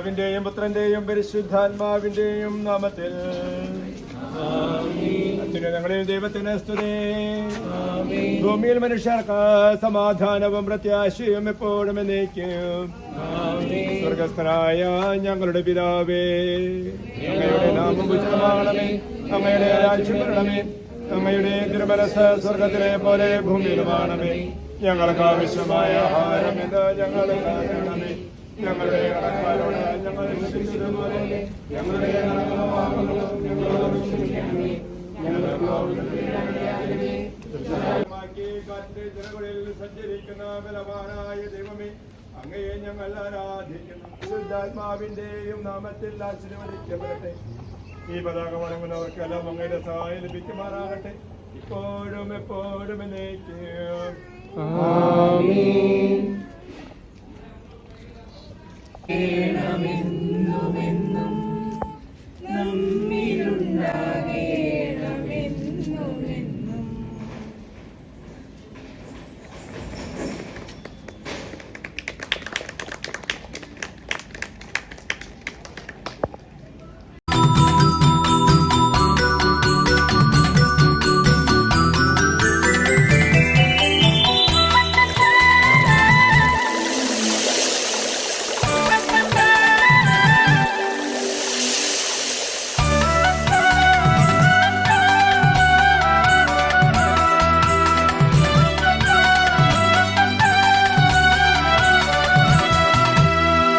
പിതാവിന്റെയും പുത്രന്റെയും പരിശുദ്ധാത്മാവിന്റെയും നാമത്തിൽ ഞങ്ങളെയും ദൈവത്തിന് സ്തുതി. ഭൂമിയിൽ മനുഷ്യർക്ക് സമാധാനവും പ്രത്യാശയും എപ്പോഴും എന്നേക്കും. സ്വർഗസ്ഥനായ ഞങ്ങളുടെ പിതാവേ, അങ്ങയുടെ നാമം പൂജിതമാകണമേ, അങ്ങയുടെ രാജ്യം വരണമേ, അങ്ങയുടെ തിരുമനസ്സ് സ്വർഗത്തിലെ പോലെ ഭൂമിയിലുമാണമേ. ഞങ്ങൾക്ക് ആവശ്യമായ ആഹാരം എന്ന് ഞങ്ങൾ തരണമേ. ഞങ്ങളുടെ കടക്കാരോട് ഞങ്ങൾ ക്ഷമിച്ചതുപോലെ ഞങ്ങളുടെ ജനങ്ങളിൽ സഞ്ചരിക്കുന്ന ബലവാനായ ദൈവമേ, അങ്ങയെ ഞങ്ങൾ ആരാധിക്കുന്നു. ശുദ്ധാത്മാവിന്റെയും നാമത്തിൽ ആശീർവദിക്കപ്പെടട്ടെ. ഈ പതാക വണങ്ങുന്നവർക്കെല്ലാം അങ്ങയുടെ സഹായം ലഭിക്കുമാറാകട്ടെ, ഇപ്പോഴും എപ്പോഴും എന്നേക്കും. ആമേൻ. േണമെന്നുമെന്നും നമ്മിലുണ്ടാകേണമെന്നുമെന്നും.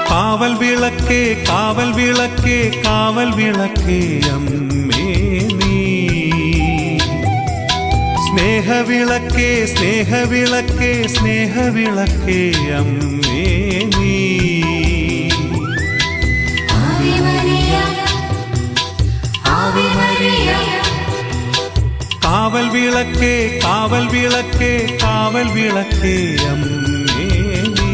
കാവൽ വിളക്കേ കാവൽ വിളക്കേ കാവൽ വിളക്കേ അമ്മേ നീ, സ്നേഹവിളക്കേ സ്നേഹവിളക്കേ സ്നേഹവിളക്കേ അമ്മേ നീ. കാവൽ വിളക്കേ കാവൽ വിളക്കേ കാവൽ വിളക്കേ അമ്മേ നീ.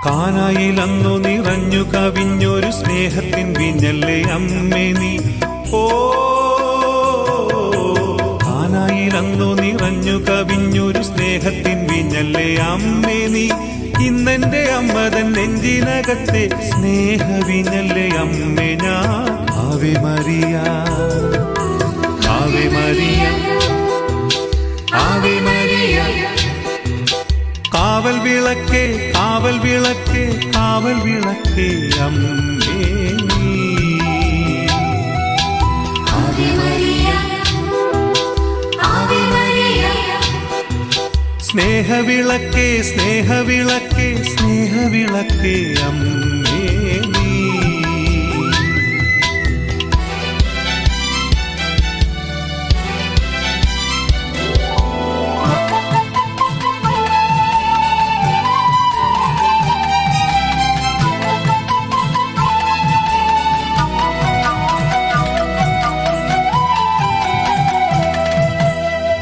കാനായിലന്നു നിറഞ്ഞു കവിഞ്ഞൊരു സ്നേഹത്തിൻ വിഞ്ഞല്ലേ അമ്മേ നീ. ഓ കാനായിലന്നു നിറഞ്ഞു കവിഞ്ഞൊരു സ്നേഹത്തിൻ വിഞ്ഞല്ലേ അമ്മേ നീ. ഇന്നെന്റെ അമ്മതൻ നെഞ്ചിനകത്തെ സ്നേഹവിഞ്ഞല്ലേ അമ്മേ ഞാൻ. Ave Maria Ave Maria Ave Maria. കാവൽ വിളക്കേ കാവൽ വിളക്കേ കാവൽ വിളക്കേ അമ്മേ നീ. സ്നേഹവിളക്കേ സ്നേഹവിളക്കേ സ്നേഹവിളക്കേ അമ്മേ നീ.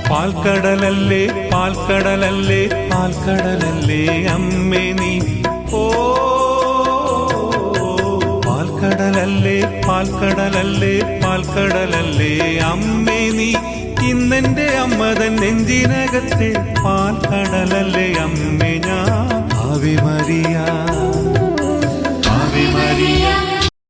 പാൽക്കടലല്ലേ പാൽക്കടലല്ലേ പാൽക്കടലല്ലേ അമ്മേ നീ. ഓ പാൽക്കടലല്ലേ പാൽക്കടലല്ലേ പാൽക്കടലല്ലേ അമ്മേ നീ. ഇന്നെന്റെ അമ്മതൻ നെഞ്ചിനകത്തെ പാൽക്കടലല്ലേ അമ്മേ ഞാൻ. Ave Maria